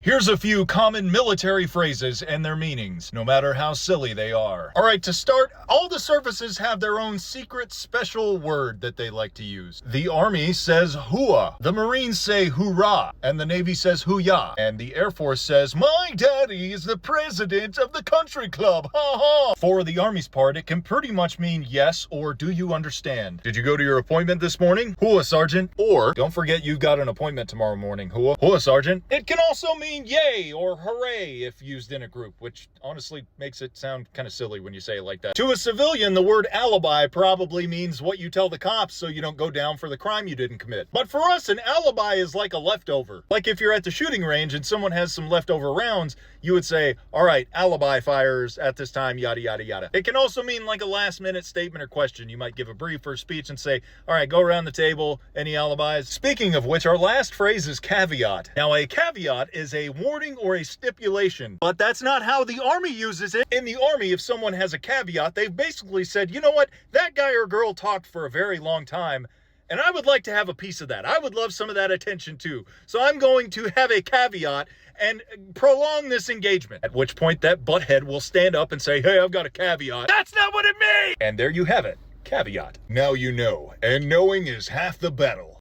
Here's a few common military phrases and their meanings, no matter how silly they are. All right, to start, all the services have their own secret special word that they like to use. The Army says hooah, the Marines say hoorah, and the Navy says hoo-yah, and the Air Force says, my daddy is the president of the country club, ha ha. For the Army's part, it can pretty much mean yes or do you understand? Did you go to your appointment this morning? Hooah, Sergeant. Or, don't forget you've got an appointment tomorrow morning, hooah. Hooah, Sergeant. It can also mean yay or hooray if used in a group, which honestly makes it sound kind of silly when you say it like that. To a civilian, the word alibi probably means what you tell the cops so you don't go down for the crime you didn't commit. But for us, an alibi is like a leftover. Like if you're at the shooting range and someone has some leftover rounds, you would say, all right, alibi fires at this time, yada, yada, yada. It can also mean like a last minute statement or question. You might give a brief or speech and say, all right, go around the table, any alibis? Speaking of which, our last phrase is caveat. Now, a caveat is a warning or a stipulation, but that's not how the Army uses it. In the Army, if someone has a caveat, they've basically said, you know what, that guy or girl talked for a very long time, and I would like to have a piece of that. I would love some of that attention too. So I'm going to have a caveat and prolong this engagement. At which point that butthead will stand up and say, hey, I've got a caveat. That's not what it means! And there you have it, caveat. Now you know, and knowing is half the battle.